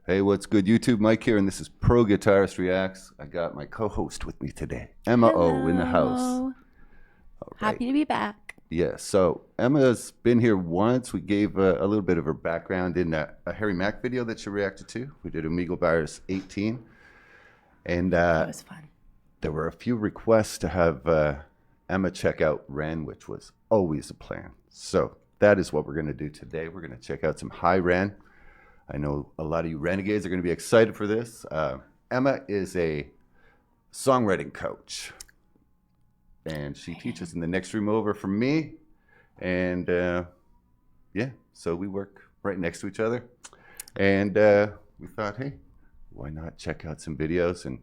Hey, what's good, YouTube? Mike here, and this is Pro Guitarist Reacts. I got my co-host with me today, Emma O, in the house. Hello. Happy to be back. Yeah, so Emma's been here once. We gave a little bit of her background in a Harry Mack video that she reacted to. We did Amigo Virus 18, and That was fun. there were a few requests to have Emma check out Ren, which was always a plan. So that is what we're going to do today. We're going to check out some HI Ren. I know a lot of you renegades are going to be excited for this. Emma is a songwriting coach, and she teaches in the next room over from me. And yeah, so we work right next to each other. And we thought, hey, why not check out some videos and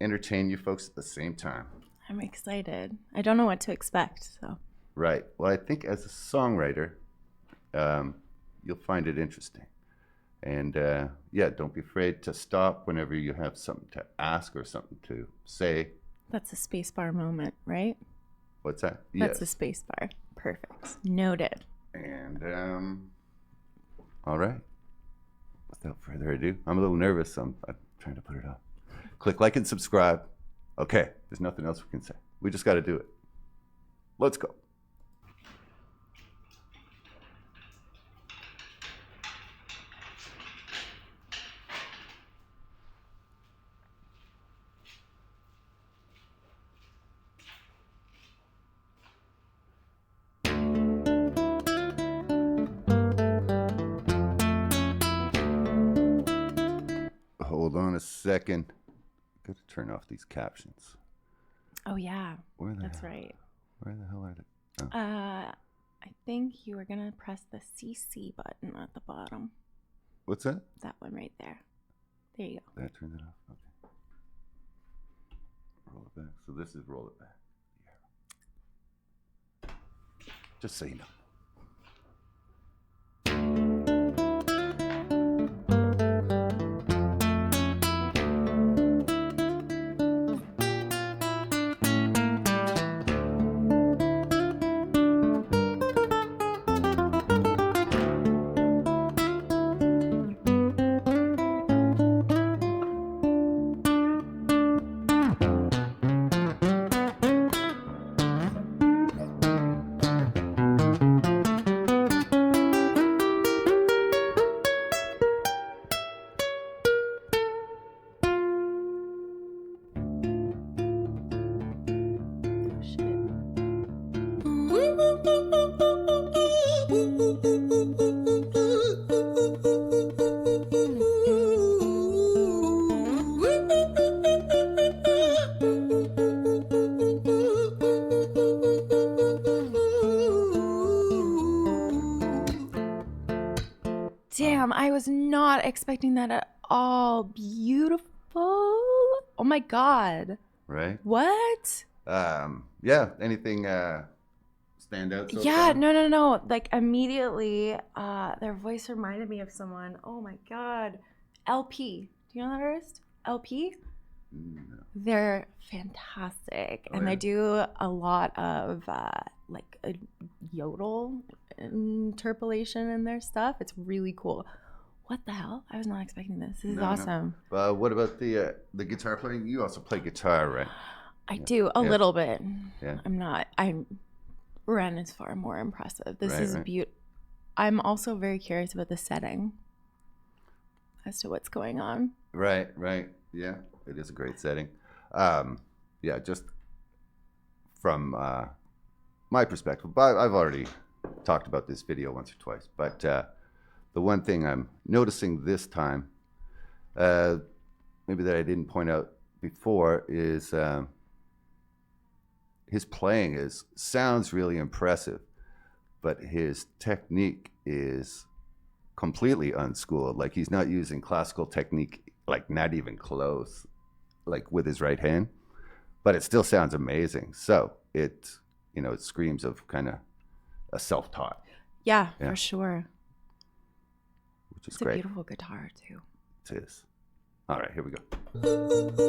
entertain you folks at the same time? I'm excited. I don't know what to expect, so. Right. Well, I think as a songwriter, you'll find it interesting. And yeah, don't be afraid to stop whenever you have something to ask or something to say. That's a space bar moment, right? What's that? That's Yes. a space bar. Perfect. Noted. And all right. Without further ado, I'm a little nervous, so I'm trying to put it up. Click like and subscribe. Okay, there's nothing else we can say. We just got to do it. Let's go. Hold on a second. Got to turn off these captions. Oh, yeah. Where the That's hell, right. Where the hell are they? Oh. I think you were going to press the CC button at the bottom. What's that? That one right there. There you go. Did I turn it off? Okay. Roll it back. So this is roll it back. Yeah. Just so you know. Oh, shit. Damn, I was not expecting that at all. Beautiful. Oh my God. Right? What? Yeah. Anything stand out? So Yeah, far? no. Like immediately, their voice reminded me of someone. Oh my God. LP. Do you know that artist? LP? No. They're fantastic. Oh, And yeah? they do a lot of like a yodel interpolation in their stuff. It's really cool. What the hell? I was not expecting this. This is No, no. awesome. What about the guitar playing? You also play guitar, right? I do a Yeah. little bit. Yeah. Ren is far more impressive. This Right, is right. beautiful. I'm also very curious about the setting as to what's going on. Right. Yeah, it is a great setting. Yeah, just from my perspective, but I've already talked about this video once or twice, but the one thing I'm noticing this time, maybe that I didn't point out before, is his playing sounds really impressive, but his technique is completely unschooled. Like he's not using classical technique, like not even close, like with his right hand, but it still sounds amazing. So it screams of kind of a self-taught, Yeah, Yeah. for sure. which is It's a great. beautiful guitar too. It is. All right, here we go.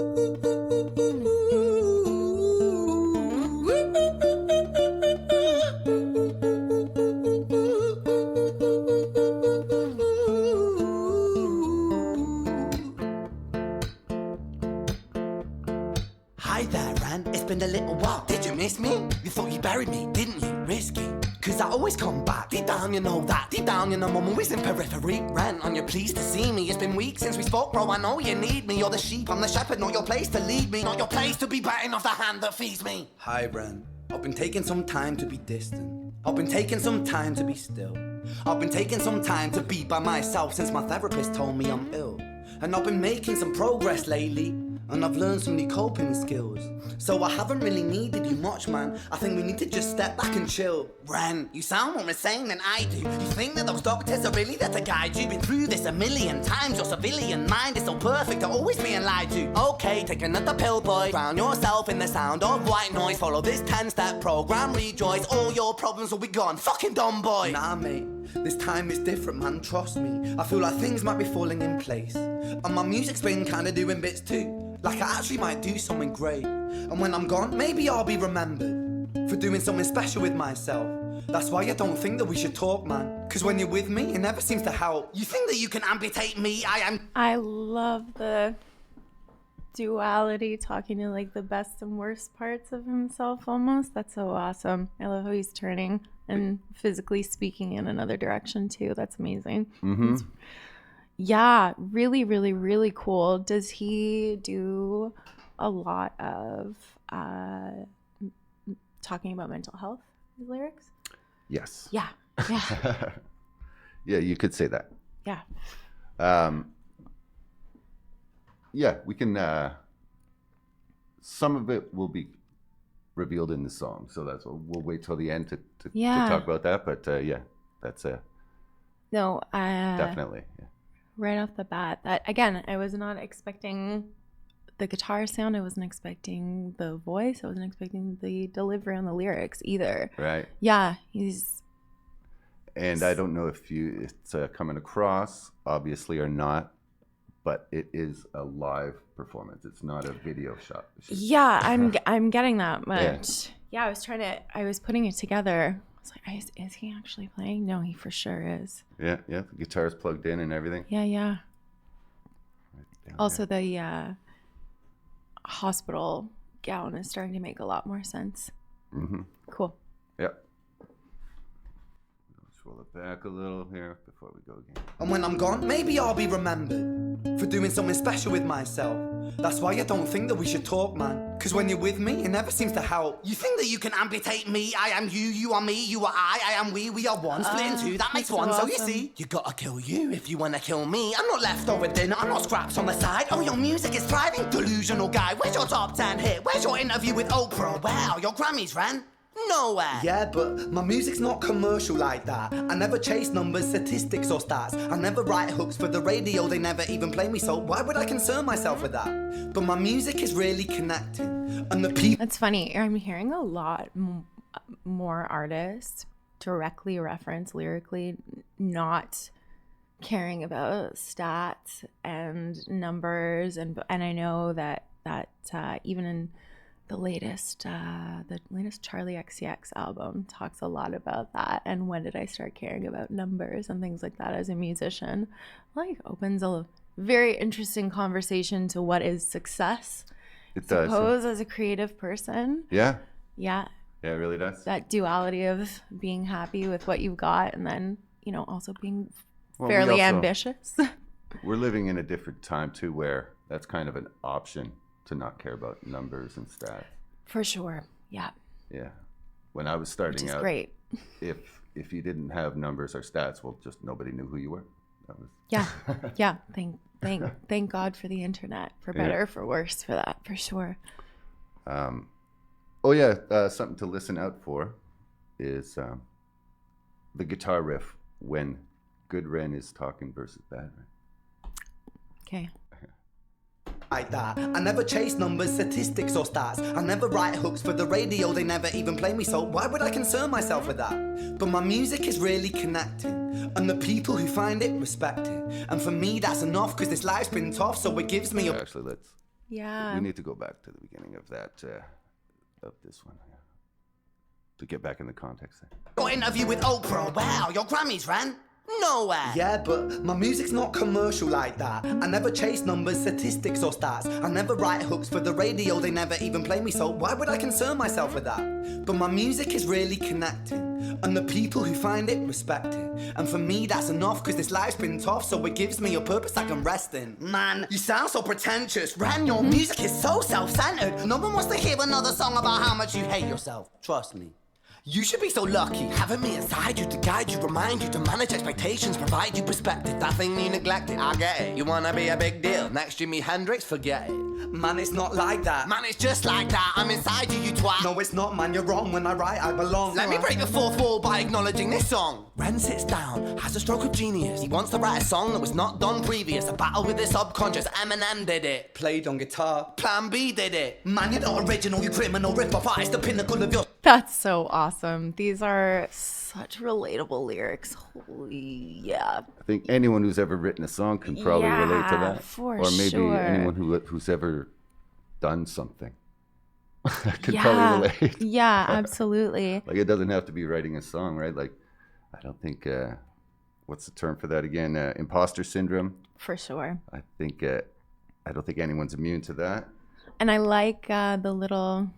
been a little while. Did you miss me? You thought you buried me, didn't you? Risky. Cause I always come back. Deep down you know that. Deep down you know I'm always in periphery. Rent on you, pleased to see me. It's been weeks since we spoke, bro. I know you need me. You're the sheep, I'm the shepherd. Not your place to lead me. Not your place to be biting off the hand that feeds me. Hi, Ren. I've been taking some time to be distant. I've been taking some time to be still. I've been taking some time to be by myself since my therapist told me I'm ill. And I've been making some progress lately, and I've learned some new coping skills. So I haven't really needed you much, man. I think we need to just step back and chill. Ren, you sound more insane than I do. You think that those doctors are really there to guide you? Been through this a million times. Your civilian mind is so perfect to always being lied to. Okay, take another pill, boy. Drown yourself in the sound of white noise. Follow this 10-step program, rejoice. All your problems will be gone. Fucking dumb boy. Nah, mate. This time is different, man. Trust me. I feel like things might be falling in place. And my music's been kinda doing bits too. Like I actually might do something great. And when I'm gone, maybe I'll be remembered for doing something special with myself. That's why I don't think that we should talk, man. Cause when you're with me, it never seems to help. You think that you can amputate me? I love the duality, talking to like the best and worst parts of himself almost. That's so awesome. I love how he's turning and physically speaking in another direction too. That's amazing. Yeah, really, really, really cool. Does he do a lot of talking about mental health, his lyrics? Yes. Yeah. Yeah. Yeah, you could say that. Yeah. Yeah, we can. Some of it will be revealed in the song, so that's what we'll wait till the end to talk about that. But yeah, that's no, definitely. Yeah. Right off the bat, that again, I was not expecting the guitar sound. I wasn't expecting the voice. I wasn't expecting the delivery on the lyrics either. Right. Yeah, he's. And I don't know if it's coming across, obviously, or not, but it is a live performance. It's not a video shot. Yeah, I'm getting that much. Yeah, I was putting it together. I was like, is he actually playing? No, he for sure is. Yeah, the guitar's plugged in and everything. Yeah. Right also, the hospital gown is starting to make a lot more sense. Mm-hmm. Cool. Yeah. Let's roll it back a little here before we go again. And when I'm gone, maybe I'll be remembered for doing something special with myself. That's why I don't think that we should talk, man. Cause when you're with me, it never seems to help. You think that you can amputate me? I am you, you are me, you are I am we are one. Split in two, that makes one. awesome. So you see, you gotta kill you if you wanna kill me. I'm not leftover dinner, I'm not scraps on the side. Oh, your music is thriving, delusional guy. Where's your top 10 hit? Where's your interview with Oprah? Where are your Grammys, Ren? Nowhere. Yeah, but my music's not commercial like that. I never chase numbers, statistics or stats. I never write hooks for the radio, they never even play me, so why would I concern myself with that? But my music is really connecting, and the people... That's funny. I'm hearing a lot more artists directly reference lyrically not caring about stats and numbers, and I know that even in the latest Charlie XCX album talks a lot about that, and when did I start caring about numbers and things like that as a musician, like opens a very interesting conversation to what is success. It does. Suppose as a creative person. Yeah, it really does. That duality of being happy with what you've got and then also being Well, fairly ambitious. We're living in a different time too, where that's kind of an option to not care about numbers and stats. For sure. Yeah. Yeah. When I was starting Which is out, great. If you didn't have numbers or stats, well, just nobody knew who you were. That was Yeah. Thank God for the internet, for better or for worse, for that, for sure. Something to listen out for is the guitar riff when good Ren is talking versus bad Ren. Okay. Like that. I never chase numbers, statistics or stats. I never write hooks for the radio, they never even play me, so why would I concern myself with that? But my music is really connecting, and the people who find it respect it. And for me that's enough, cause this life's been tough, so it gives me a... Actually, Yeah. we need to go back to the beginning of that, of this one, to get back in the context there. Your interview with Oprah, where are your Grammys, Ren? Nowhere. Yeah, but my music's not commercial like that. I never chase numbers, statistics or stats. I never write hooks for the radio, they never even play me, so why would I concern myself with that? But my music is really connecting, and the people who find it respect it. And for me that's enough, cause this life's been tough, so it gives me a purpose I can rest in. Man, you sound so pretentious. Ren, your music is so self-centered. No one wants to hear another song about how much you hate yourself. Trust me. You should be so lucky, having me inside you to guide you, remind you to manage expectations, provide you perspective. That thing you neglected, I get it. You wanna be a big deal, next Jimi Hendrix, forget it. Man, it's not like that. Man, it's just like that. I'm inside you, you twat. No, it's not, man, you're wrong. When I write, I belong. Let me break the fourth wall by acknowledging this song. Ren sits down, has a stroke of genius. He wants to write a song that was not done previous. A battle with his subconscious, Eminem did it. Played on guitar, Plan B did it. Man, you're not original, you criminal rip-off artist, the pinnacle of your... That's so awesome. These are such relatable lyrics. Holy, yeah. I think anyone who's ever written a song can probably relate to that. For or maybe sure. anyone who's ever done something could probably relate. Yeah, absolutely. Like, it doesn't have to be writing a song, right? Like, I don't think, what's the term for that again? Imposter syndrome. For sure. I think, I don't think anyone's immune to that. And I like the little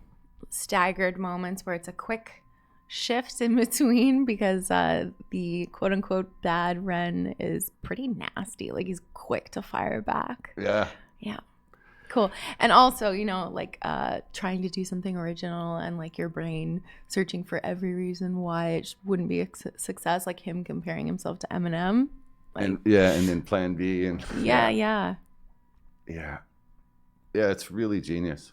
staggered moments where it's a quick shift in between, because the quote unquote bad Ren is pretty nasty. Like, he's quick to fire back. Yeah. Yeah. Cool. And also, you know, like trying to do something original and like your brain searching for every reason why it wouldn't be a success, like him comparing himself to Eminem. Like, And then Plan B and yeah. It's really genius.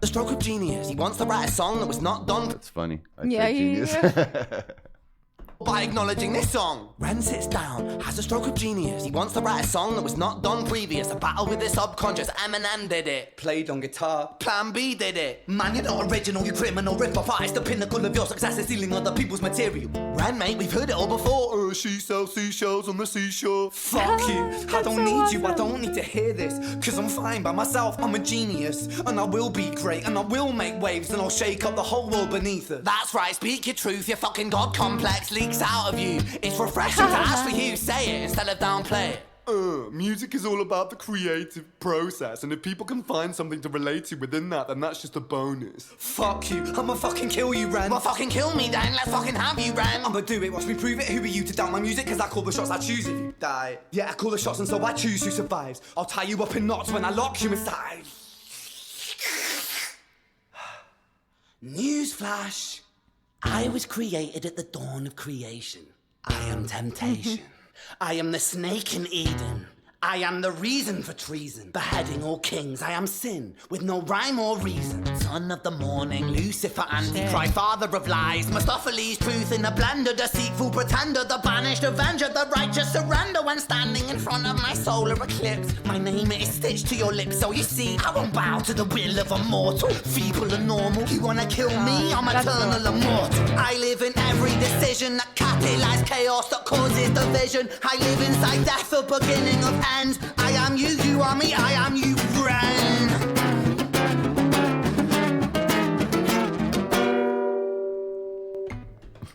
The stroke of genius. He wants to write a song that was not done. That's funny. Yeah, say genius. By acknowledging this song. Ren sits down, has a stroke of genius. He wants to write a song that was not done previous. A battle with his subconscious, Eminem did it. Played on guitar, Plan B did it. Man, you're not original, you criminal rip-off artist. The pinnacle of your success is stealing other people's material. Ren, mate, we've heard it all before. She sells seashells on the seashore. Fuck you, I don't need you, I don't need to hear this. Cause I'm fine by myself, I'm a genius. And I will be great, and I will make waves. And I'll shake up the whole world beneath it. That's right, speak your truth, your fucking god complex leaks out of you. It's refreshing to ask for you, say it instead of downplay it. Music is all about the creative process, and if people can find something to relate to within that, then that's just a bonus. Fuck you, I'ma fucking kill you, Ren. Well, fucking kill me then, let's fucking have you, Ren. I'ma do it, watch me prove it. Who are you to doubt my music? Cause I call the shots, I choose if you die. Yeah, I call the shots and so I choose who survives. I'll tie you up in knots when I lock you inside. Newsflash. I was created at the dawn of creation. I am temptation. I am the snake in Eden. I am the reason for treason, beheading all kings. I am sin, with no rhyme or reason. Son of the morning, Lucifer, Antichrist, father of lies. Mephistopheles, truth in a blender, deceitful pretender, the banished avenger, the righteous surrender. When standing in front of my solar eclipse, my name is stitched to your lips. So you see, I won't bow to the will of a mortal, feeble and normal. You wanna kill me? I'm eternal immortal. I live in every decision that catalyzes chaos, that causes division. I live inside death, the beginning of end. I am you, you are me, I am you, Ren.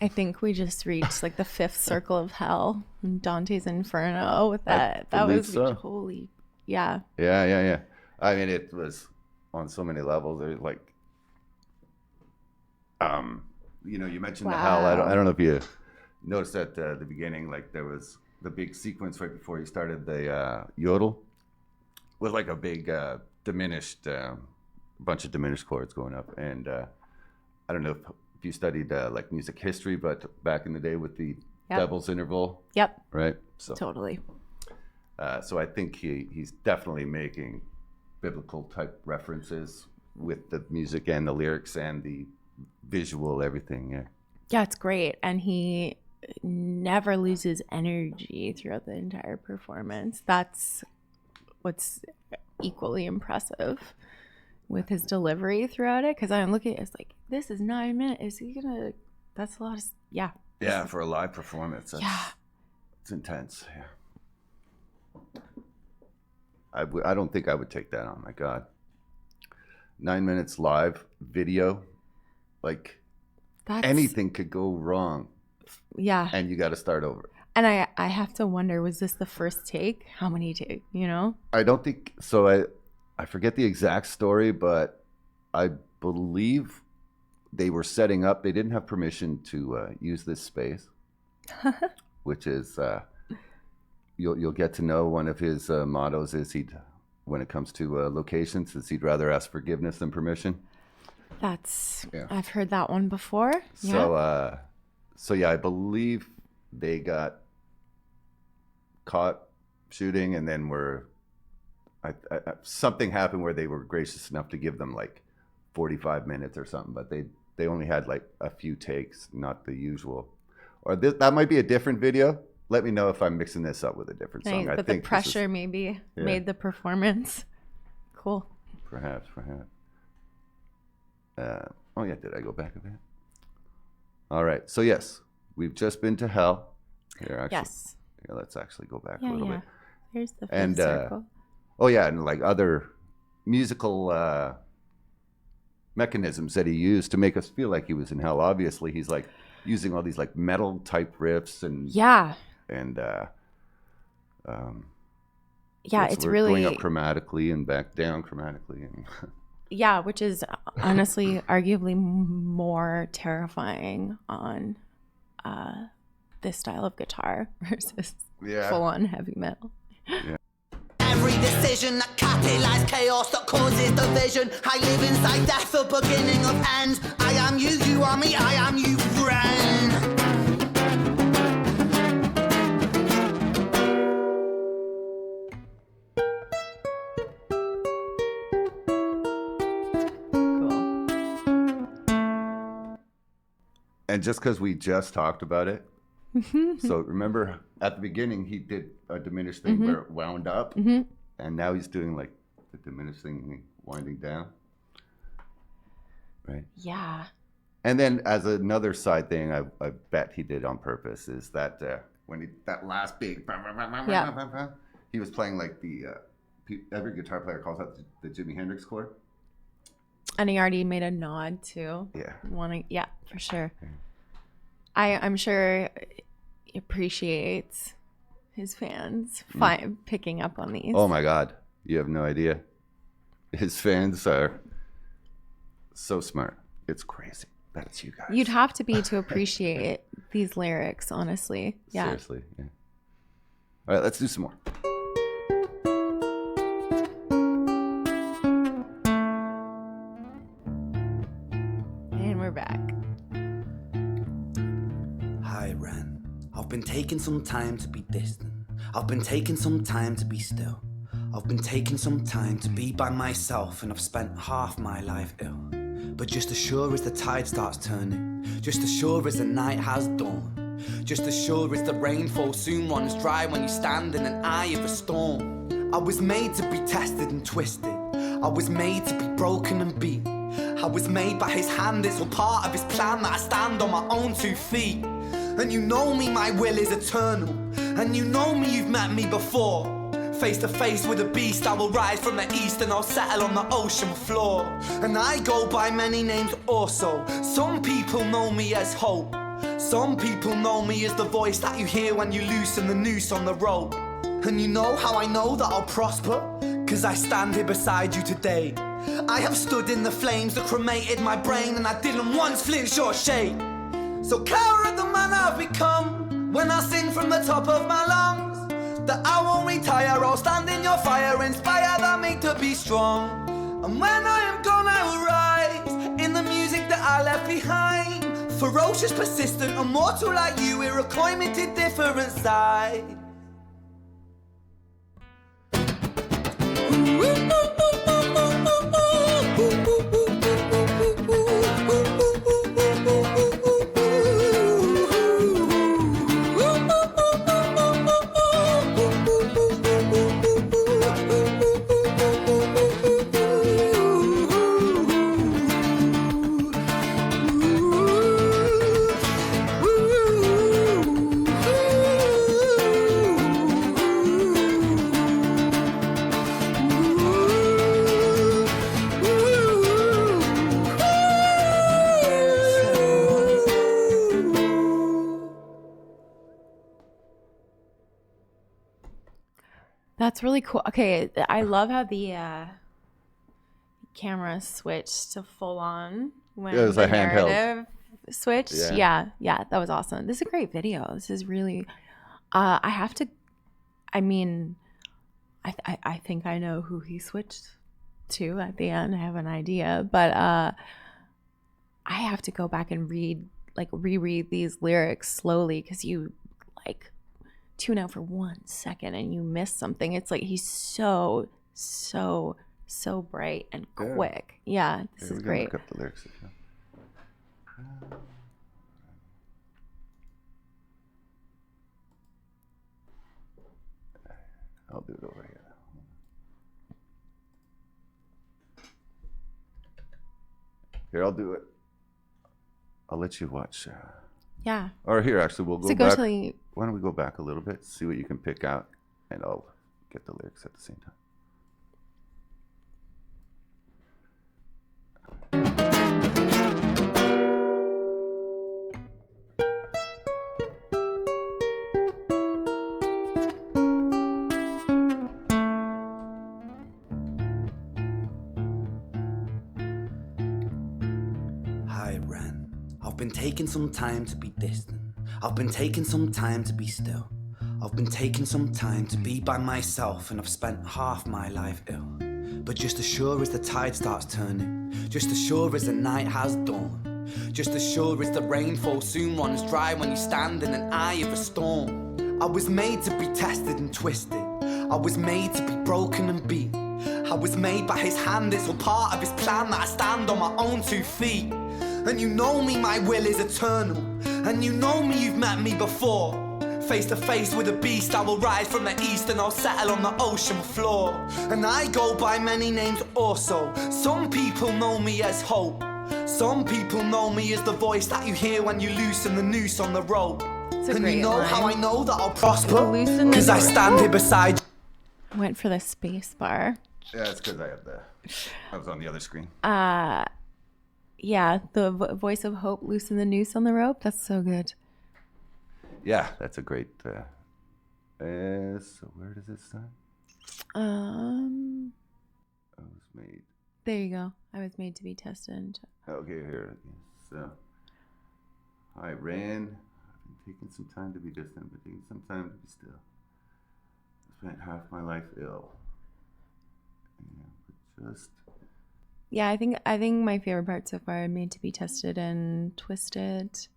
I think we just reached like the fifth circle of hell in Dante's Inferno with that. That was holy, yeah. Yeah. I mean, it was on so many levels. There's like, you know, you mentioned the hell. I don't know if you noticed at the beginning, like there was the big sequence right before he started the yodel with like a big diminished, bunch of diminished chords going up. And I don't know if you studied like music history, but back in the day with the devil's interval. Yep. Right? So totally. So I think he's definitely making biblical type references with the music and the lyrics and the visual, everything. Yeah, it's great. And he never loses energy throughout the entire performance. That's what's equally impressive with his delivery throughout it, because I'm looking at it, it's like, this is 9 minutes. Is he gonna, that's a lot of, yeah for a live performance, it's intense. I don't think I would take that on. My God, 9 minutes live video, like anything could go wrong. Yeah. and you got to start over. And I have to wonder, was this the first take? How many take, you know? I don't think so. I forget the exact story, but I believe they were setting up. They didn't have permission to use this space, which is you'll get to know one of his mottos is when it comes to locations, is he'd rather ask forgiveness than permission. I've heard that one before. So yeah, I believe they got caught shooting, and then something happened where they were gracious enough to give them like 45 minutes or something, but they only had like a few takes, not the usual. Or that might be a different video. Let me know if I'm mixing this up with a different song. But the pressure maybe made the performance. Cool. Perhaps. Oh yeah, did I go back a bit? All right. So yes, we've just been to hell. Yes. Yeah, let's actually go back a little bit. Here's the full circle. Oh yeah, and like other musical mechanisms that he used to make us feel like he was in hell. Obviously, he's like using all these like metal type riffs and it's really going up chromatically and back down chromatically. And yeah, which is honestly arguably more terrifying on this style of guitar versus full-on heavy metal. Yeah. Every decision that catalyzes chaos, that causes division. I live inside death, the beginning of ends. I am you, you are me, I am you, friend. Cool. And just because we just talked about it, so remember at the beginning he did a diminished thing where it wound up, and now he's doing like the diminished thing winding down, right? Yeah. And then as another side thing, I bet he did on purpose is that when that last big, he was playing like every guitar player calls that the Jimi Hendrix chord. And he already made a nod to for sure. I'm sure he appreciates his fans picking up on these. Oh my God, you have no idea. His fans are so smart. It's crazy. That's you guys. You'd have to be to appreciate these lyrics, honestly. Yeah. Seriously. Yeah. All right, let's do some more. And we're back. Hi, Ren. I've been taking some time to be distant. I've been taking some time to be still. I've been taking some time to be by myself, and I've spent half my life ill. But just as sure as the tide starts turning, just as sure as the night has dawned, just as sure as the rainfall soon runs dry when you stand in an eye of a storm. I was made to be tested and twisted. I was made to be broken and beat. I was made by his hand, it's all part of his plan that I stand on my own 2 feet. And you know me, my will is eternal. And you know me, you've met me before. Face to face with a beast, I will rise from the east and I'll settle on the ocean floor. And I go by many names also. Some people know me as hope. Some people know me as the voice that you hear when you loosen the noose on the rope. And you know how I know that I'll prosper? 'Cause I stand here beside you today. I have stood in the flames that cremated my brain, and I didn't once flinch or shake. So cower at the man I've become when I sing from the top of my lungs. That I won't retire, I'll stand in your fire, inspire that me to be strong. And when I am gone, I will rise in the music that I left behind. Ferocious, persistent, immortal like you, we're a coimated different side. That's really cool. Okay, I love how the camera switched to full on when Yeah, it was the a handheld. narrative switched. Yeah. Yeah, that was awesome. This is a great video. This is really. I have to. I mean, I think I know who he switched to at the end. I have an idea, but I have to go back and reread these lyrics slowly, because you like tune out for 1 second and you miss something. It's like he's so bright and quick. Yeah, this is great. Look up the lyrics. I'll do it over here. Here, I'll do it. I'll let you watch. Yeah. Or here, actually, we'll go So back. go to Why don't we go back a little bit, see what you can pick out, and I'll get the lyrics at the same time. Hi, Ren. I've been taking some time to be distant. I've been taking some time to be still. I've been taking some time to be by myself, and I've spent half my life ill. But just as sure as the tide starts turning, just as sure as the night has dawned, just as sure as the rainfall soon runs dry when you stand in an eye of a storm. I was made to be tested and twisted. I was made to be broken and beat. I was made by his hand, it's all part of his plan that I stand on my own 2 feet. And you know me, my will is eternal. And you know me, you've met me before. Face to face with a beast, I will rise from the east and I'll settle on the ocean floor. And I go by many names also. Some people know me as hope. Some people know me as the voice that you hear when you loosen the noose on the rope. It's a And great you know line. how I know that I'll prosper? Loosen the Cause I noose. stand here beside you. I went for the space bar. Yeah, it's because I was on the other screen. Yeah, the voice of hope, loosen the noose on the rope. That's so good. Yeah, that's a great. So where does it start? I was made. There you go. I was made to be tested. Okay, here. So, I ran. I've been taking some time to be distant, but taking some time to be still. I spent half my life ill. Yeah, but just. Yeah, I think my favorite part so far, made to be tested and twisted.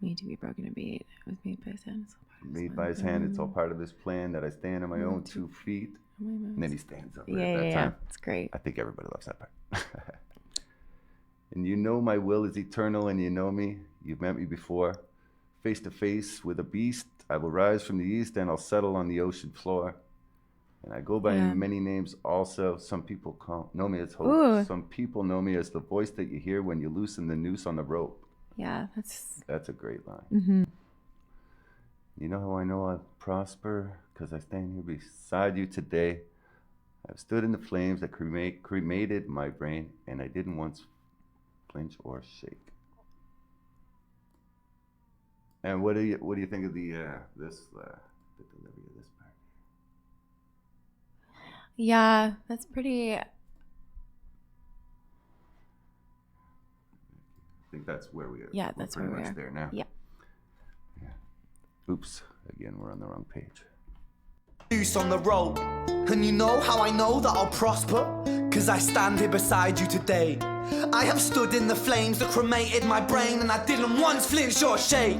Made to be broken and beat. It was made by his hand. Made by his hand, it's all part of his plan that I stand on my own 2 feet. And then he stands up right at that time. It's great. I think everybody loves that part. And you know my will is eternal, and you know me. You've met me before. Face to face with a beast, I will rise from the east and I'll settle on the ocean floor. And I go by many names also. Some people know me as Hope. Ooh. Some people know me as the voice that you hear when you loosen the noose on the rope. Yeah, That's a great line. Mm-hmm. You know how I know I'll prosper? Because I stand here beside you today. I've stood in the flames that cremated my brain, and I didn't once flinch or shake. And what do you think of the delivery of this part? Yeah, that's pretty. I think that's where we are. Yeah, that's where we pretty are. much there now. Yeah. Oops, again, we're on the wrong page. Noose on the rope. And you know how I know that I'll prosper? Cause I stand here beside you today. I have stood in the flames that cremated my brain, and I didn't once flinch or shake.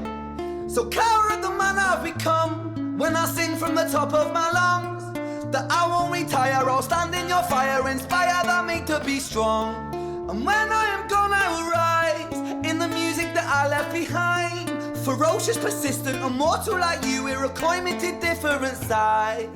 So coward the man I've become, when I sing from the top of my lungs, that I won't retire, I'll stand in your fire, inspire that me to be strong. And when I am gone I will rise in the music that I left behind. Ferocious, persistent, immortal like you, we're a climate different side.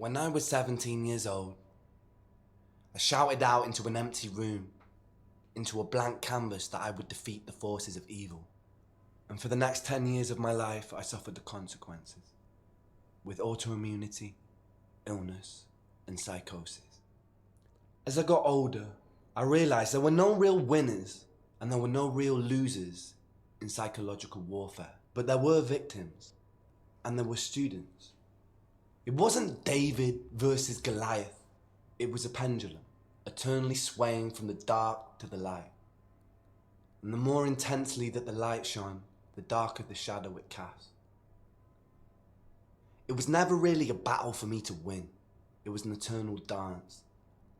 When I was 17 years old, I shouted out into an empty room, into a blank canvas, that I would defeat the forces of evil. And for the next 10 years of my life, I suffered the consequences, with autoimmunity, illness, and psychosis. As I got older, I realized there were no real winners and there were no real losers in psychological warfare, but there were victims and there were students. It wasn't David versus Goliath. It was a pendulum, eternally swaying from the dark to the light. And the more intensely that the light shone, the darker the shadow it cast. It was never really a battle for me to win. It was an eternal dance.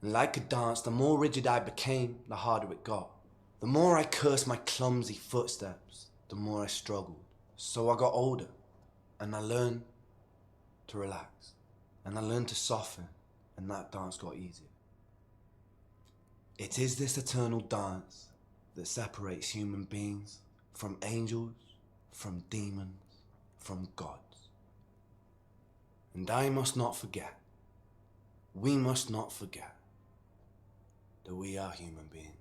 And like a dance, the more rigid I became, the harder it got. The more I cursed my clumsy footsteps, the more I struggled. So I got older, and I learned to relax, and I learned to soften, and that dance got easier. It is this eternal dance that separates human beings from angels, from demons, from gods. And I must not forget, we must not forget, that we are human beings.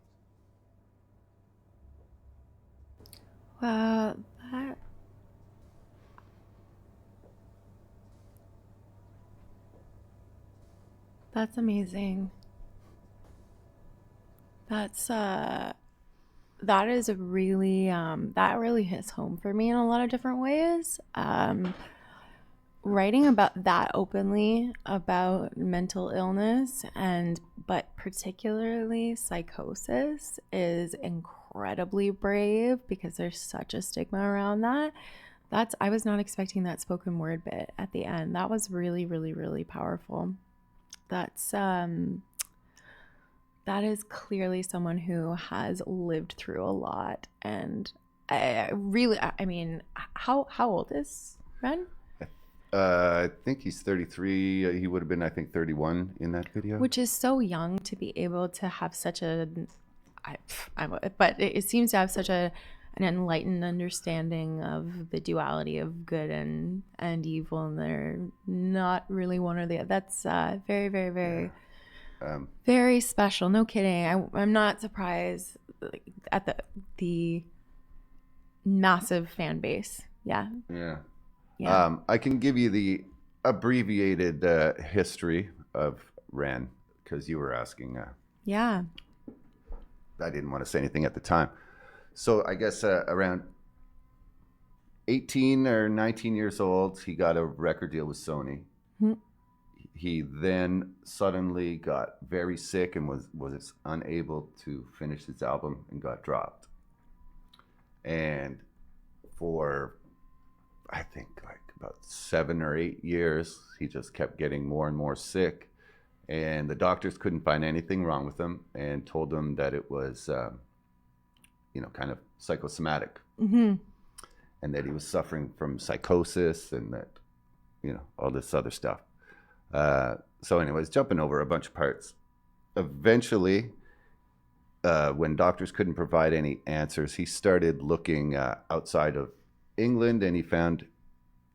Wow, that's amazing. That is a really that really hits home for me in a lot of different ways. Writing about that openly, about mental illness, but particularly psychosis, is incredibly brave because there's such a stigma around that. I was not expecting that spoken word bit at the end. That was really, really, really powerful. That is clearly someone who has lived through a lot. And I mean, how old is Ren? I think he's 33. He would have been, I think, 31 in that video. Which is so young to be able to have such but it seems to have such an enlightened understanding of the duality of good and evil, and they're not really one or the other. That's very, very, very, very special. No kidding. I'm not surprised at the massive fan base. Yeah. Yeah. Yeah. I can give you the abbreviated history of Ren, because you were asking. Yeah. I didn't want to say anything at the time. So I guess around 18 or 19 years old, he got a record deal with Sony. Mm-hmm. He then suddenly got very sick and was unable to finish his album and got dropped. And for, I think, like about 7 or 8 years, he just kept getting more and more sick. And the doctors couldn't find anything wrong with him and told him that it was, kind of psychosomatic. Mm-hmm. And that he was suffering from psychosis and that, all this other stuff. So anyways, jumping over a bunch of parts. Eventually, when doctors couldn't provide any answers, he started looking outside of England, and he found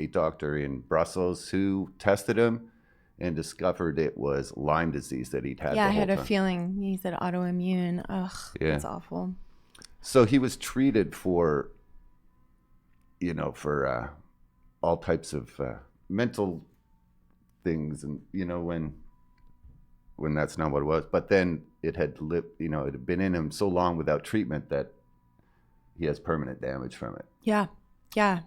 a doctor in Brussels who tested him and discovered it was Lyme disease that he'd had. Yeah, the I whole had a time. feeling. He said autoimmune. Ugh, Yeah. That's awful. So he was treated for, all types of mental things, and when that's not what it was. But then it had lived, it had been in him so long without treatment that he has permanent damage from it. Yeah. Yeah.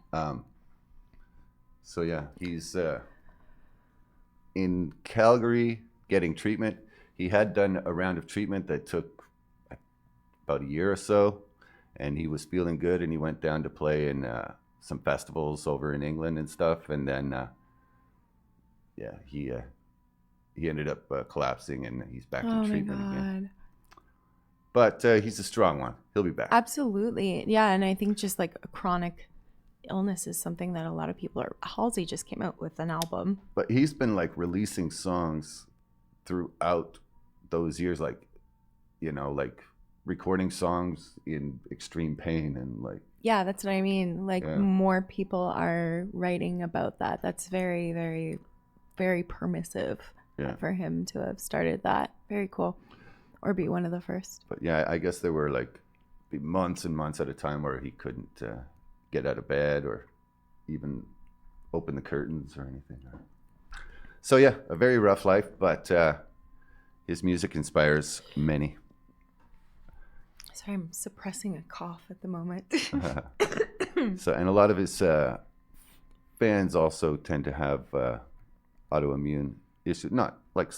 So yeah, he's in Calgary getting treatment. He had done a round of treatment that took about a year or so, and he was feeling good, and he went down to play in some festivals over in England and stuff, and then he ended up collapsing, and he's back in treatment again. But he's a strong one. He'll be back. Absolutely. Yeah, and I think just like a chronic illness is something that a lot of people are. Halsey just came out with an album. But he's been like releasing songs throughout those years, like recording songs in extreme pain and like. Yeah, that's what I mean. Like more people are writing about that. That's very, very very permissive for him to have started that. Very cool. Or be one of the first. But yeah, I guess there were like months and months at a time where he couldn't get out of bed or even open the curtains or anything. So yeah, a very rough life, but his music inspires many. Sorry, I'm suppressing a cough at the moment. So, and a lot of his fans also tend to have autoimmune issues. Not like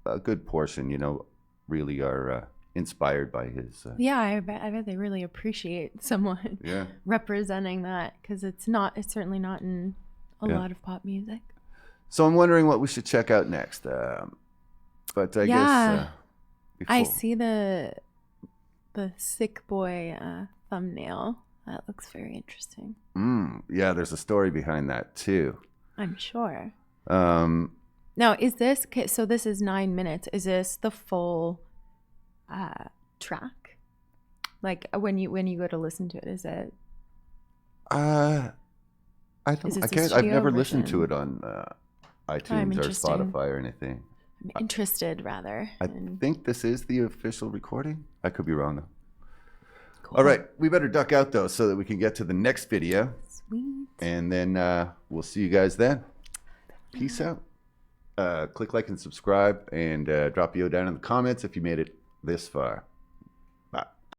a good portion, really are inspired by his. Yeah, I bet they really appreciate someone representing that, because it's certainly not in a lot of pop music. So I'm wondering what we should check out next. But I guess I see the Sick Boy thumbnail. That looks very interesting. Yeah, there's a story behind that too. I'm sure. Now, is this so? This is 9 minutes. Is this the full track? Like when you go to listen to it, is it? I don't. I can't. I've never listened to it on iTunes or Spotify or anything. I'm interested, rather. I think this is the official recording. I could be wrong though. Cool. All right, we better duck out though, so that we can get to the next video. Sweet. And then we'll see you guys then. Peace out. Click like and subscribe, and drop yo down in the comments if you made it this far.